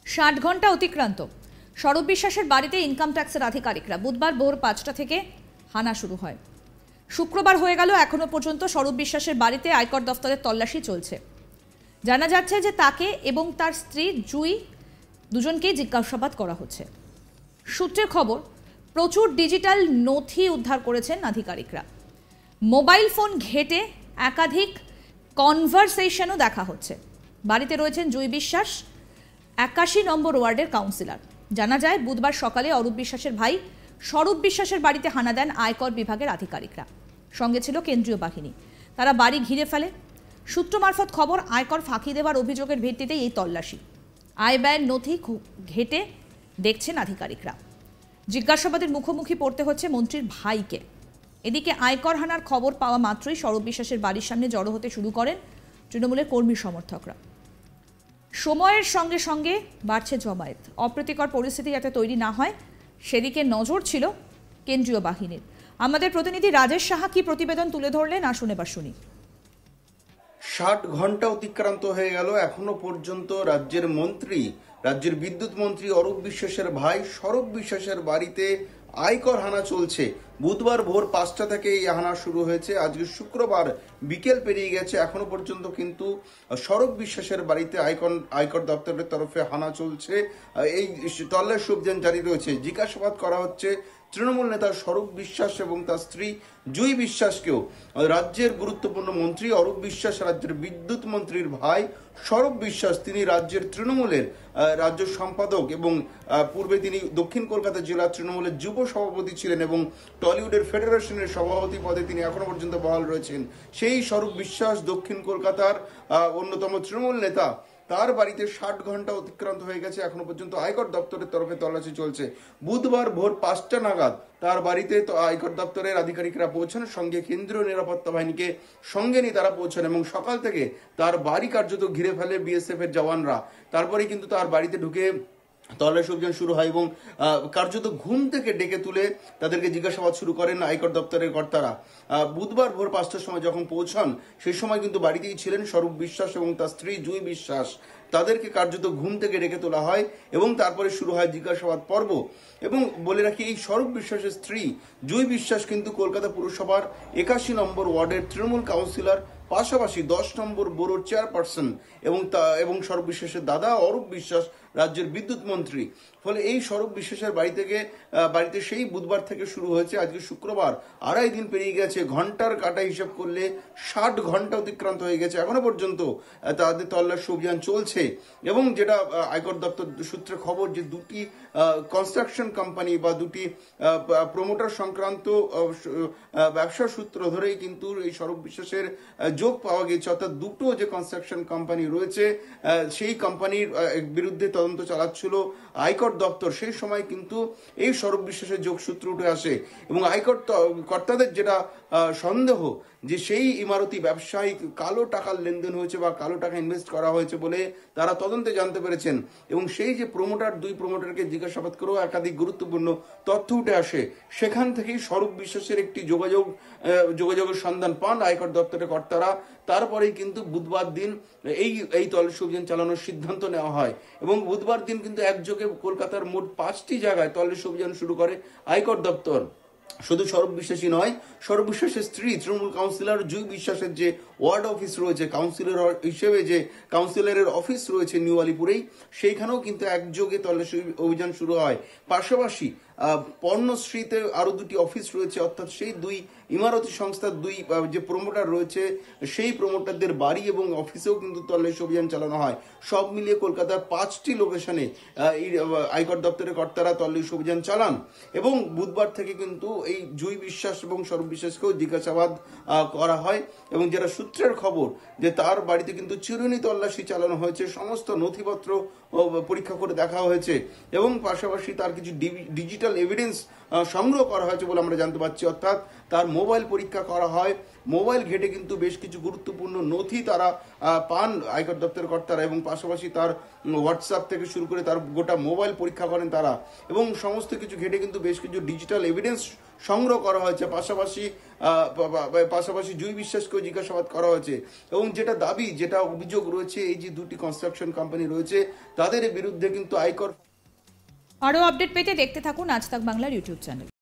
60 ঘন্টা অতিক্রান্ত। স্বরূপ বিশ্বাসের বাড়িতে ইনকাম ট্যাক্সের আধিকারিকরা বুধবার ভোর 5টা থেকে হানা শুরু হয়। শুক্রবার হয়ে গেল, এখনো পর্যন্ত স্বরূপ বিশ্বাসের বাড়িতে আয়কর দফতরের তল্লাশি চলছে। জানা যাচ্ছে যে তাকে এবং তার স্ত্রী জুই দুজনকেই জিজ্ঞাসাবাদ করা হচ্ছে। সূত্রের খবর, প্রচুর ডিজিটাল নথি উদ্ধার করেছেন আধিকারিকরা। মোবাইল ফোন ঘেঁটে একাধিক কনভারসেশনও দেখা হচ্ছে। বাড়িতে রয়েছেন জুই বিশ্বাস, 81 নম্বর ওয়ার্ডের কাউন্সিলর। জানা যায়, বুধবার সকালে অরূপ বিশ্বাসের ভাই স্বরূপ বিশ্বাসের বাড়িতে হানা দেন আয়কর বিভাগের আধিকারিকরা। সঙ্গে ছিল কেন্দ্রীয় বাহিনী। তারা বাড়ি ঘিরে ফেলে। সূত্র মারফত খবর, আয়কর ফাঁকি দেওয়ার অভিযোগের ভিত্তিতেই এই তল্লাশি। আয় ব্যয়ের নথি ঘেঁটে দেখছেন আধিকারিকরা। জিজ্ঞাসাবাদের মুখোমুখি পড়তে হচ্ছে মন্ত্রীর ভাইকে। এদিকে আয়কর হানার খবর পাওয়া মাত্রই স্বরূপ বিশ্বাসের বাড়ির সামনে জড়ো হতে শুরু করেন তৃণমূলের কর্মী সমর্থকরা। সময়ের সঙ্গে সঙ্গে বাড়ছে জমায়েত। অপ্রীতিকর পরিস্থিতি যাতে তৈরি না হয় সেদিকে নজর ছিল কেন্দ্রীয় বাহিনীর। আমাদের প্রতিনিধি রাজেশ সাহা কি প্রতিবেদন তুলে ধরলেন, আসুন এবার শুনি। 60 ঘন্টা অতিক্রান্ত হয়ে গেল, এখনো পর্যন্ত রাজ্যের বিদ্যুৎ মন্ত্রী অরূপ বিশ্বাসের ভাই স্বরূপ বিশ্বাসের বাড়িতে আয়কর হানা চলছে। বুধবার ভোর 5টা থেকে এই হানা শুরু হয়েছে। আজকে শুক্রবার বিকেল পেরিয়ে গেছে, এখনো পর্যন্ত কিন্তু স্বরূপ বিশ্বাসের বাড়িতে আয়কর দপ্তরের তরফে হানা চলছে। এই তল্লাশি অভিযান জারি রয়েছে। জিজ্ঞাসাবাদ করা হচ্ছে তৃণমূল নেতা স্বরূপ বিশ্বাস এবং তার স্ত্রী জুই বিশ্বাসকেও। রাজ্যের গুরুত্বপূর্ণ মন্ত্রী অরূপ বিশ্বাস রাজ্যের বিদ্যুৎ মন্ত্রীর ভাই স্বরূপ বিশ্বাস, তিনি রাজ্যের তৃণমূলের রাজ্য সম্পাদক এবং পূর্বে তিনি দক্ষিণ কলকাতা জেলা তৃণমূলের যুব সভাপতি ছিলেন এবং টলিউডের ফেডারেশনের সভাপতি পদে তিনি এখনো পর্যন্ত বহাল রয়েছেন। সেই স্বরূপ বিশ্বাস দক্ষিণ কলকাতার অন্যতম তৃণমূল নেতা, তার বাড়িতে 60 ঘন্টা অতিক্রান্ত হয়ে গেছে, এখনো পর্যন্ত আয়কর দপ্তরের তরফে তল্লাশি চলছে। বুধবার ভোর 5টা নাগাদ তার বাড়িতে আয়কর দপ্তরের আধিকারিকরা পৌঁছান, সঙ্গে কেন্দ্রীয় নিরাপত্তা বাহিনীকে সঙ্গে নিয়ে তারা পৌঁছান এবং সকাল থেকে তার বাড়ি কার্যত ঘিরে ফেলে বিএসএফ এর জওয়ানরা। তারপরে কিন্তু তার বাড়িতে ঢুকে তল্লাশি অভিযান শুরু হয় এবং কার্যত ঘুম থেকে ডেকে তুলে তাদেরকে জিজ্ঞাসাবাদ শুরু করেন আয়কর দপ্তরের কর্তারা। বুধবার ভোর 5টার সময় যখন পৌঁছান, সেই সময় কিন্তু বাড়িতেই ছিলেন স্বরূপ বিশ্বাস এবং তার স্ত্রী জুই বিশ্বাস। তাদেরকে কার্যত ঘুম থেকে ডেকে তোলা হয় এবং তারপরে শুরু হয় জিজ্ঞাসাবাদ পর্ব। এবং বলে রাখি, এই স্বরূপ বিশ্বাসের স্ত্রী জুই বিশ্বাস কিন্তু কলকাতা পুরসভার 81 নম্বর ওয়ার্ডের তৃণমূল কাউন্সিলর, পাশাপাশি 10 নম্বর বোরোর চেয়ারপারসন এবং স্বরূপ বিশ্বাসের দাদা অরূপ বিশ্বাস রাজ্যের বিদ্যুৎ মন্ত্রী। ফলে এই স্বরূপ বিশ্বাসের বাড়িতে সেই বুধবার থেকে শুরু হয়েছে। আজকে শুক্রবার, 2.5 দিন পেরিয়ে গেছে। ঘন্টার কাটা হিসাব করলে 60 ঘন্টা অতিক্রান্ত হয়ে গেছে। এখনো পর্যন্ত তাদের তল্লাশি অভিযান চলছে এবং যেটা আয়কর দপ্তর সূত্রে খবর, যে দুটি কনস্ট্রাকশন কোম্পানি বা দুটি প্রমোটার সংক্রান্ত ব্যবসা সূত্র ধরেই কিন্তু এই স্বরূপ বিশ্বাসের যোগ পাওয়া গেছে। অর্থাৎ দুটো যে কনস্ট্রাকশন কোম্পানি রয়েছে, সেই কোম্পানির বিরুদ্ধে তদন্ত চালাচ্ছিল আয়কর দপ্তর। সেই সময় কিন্তু এই স্বরূপ বিশ্বাসের যোগসূত্র উঠে আসে এবং আয়কর কর্তাদের যেটা সন্দেহ, যে সেই ইমারতি ব্যবসায়ী কালো টাকার লেনদেন হয়েছে বা কালো টাকা ইনভেস্ট করা হয়েছে বলে তারা তদন্তে জানতে পেরেছেন। এবং সেই যে দুই প্রমোটারকে জিজ্ঞাসাবাদ করেও একাধিক গুরুত্বপূর্ণ তথ্য উঠে আসে। সেখান থেকেই স্বরূপ বিশ্বাসের একটি যোগাযোগের সন্ধান পান আয়কর দপ্তরের কর্তারা। তারপরেই কিন্তু বুধবার দিন এই তল্লাশি অভিযান চালানোর সিদ্ধান্ত নেওয়া হয় এবং বুধবার দিন কিন্তু একযোগে কলকাতার মোট 5টি জায়গায় তল্লাশি অভিযান শুরু করে আয়কর দপ্তর। শুধু স্বরূপ বিশ্বাসী নয়, স্বরূপ বিশ্বাসের স্ত্রী তৃণমূল কাউন্সিলর জুই বিশ্বাসের যে ওয়ার্ড অফিস রয়েছে, কাউন্সিলর হিসেবে যে কাউন্সিলরের অফিস রয়েছে নিউ আলিপুরেই, সেইখানেও কিন্তু একযোগে তল্লাশি অভিযান শুরু হয়। পাশাপাশি পর্ণশ্রীতে আরো 2টি অফিস রয়েছে, অর্থাৎ সেই দুই ইমারতি সংস্থার যে প্রমোটার রয়েছে, সেই প্রমোটারদের বাড়ি এবং অফিসেও কিন্তু তল্লাশি অভিযান চালানো হয়। সব মিলিয়ে কলকাতার 5টি লোকেশনে এই আয়কর দপ্তরের কর্তারা তল্লাশি অভিযান চালান এবং বুধবার থেকে কিন্তু এই জুই বিশ্বাস এবং স্বরূপ বিশ্বাসকেও জিজ্ঞাসাবাদ করা হয়। এবং যেটা সূত্রের খবর, যে তার বাড়িতে কিন্তু চিরুনি তল্লাশি চালানো হয়েছে, সমস্ত নথিপত্র পরীক্ষা করে দেখা হয়েছে এবং পাশাপাশি তার কিছু ডিজিটাল এভিডেন্স সংগ্রহ করা হয়েছে বলে আমরা জানতে পারছি। অর্থাৎ তার মোবাইল পরীক্ষা করা হয়। মোবাইল ঘেটে কিন্তু বেশ কিছু গুরুত্বপূর্ণ নথি তারা পান আয়কর দপ্তরের কর্তারা, এবং পাশাপাশি তার হোয়াটসঅ্যাপ থেকে শুরু করে তার গোটা মোবাইল পরীক্ষা করেন তারা, এবং সমস্ত কিছু ঘেটে কিন্তু বেশ কিছু ডিজিটাল এভিডেন্স সংগ্রহ করা হয়েছে। পাশাপাশি জুই বিশ্বাসকেও জিজ্ঞাসাবাদ করা হয়েছে, এবং যেটা অভিযোগ রয়েছে, এই যে দুটি কনস্ট্রাকশন কোম্পানি রয়েছে তাদের বিরুদ্ধে কিন্তু আয়কর। আরও আপডেট পেতে দেখতে থাকুন আজ তাক বাংলার ইউটিউব চ্যানেল।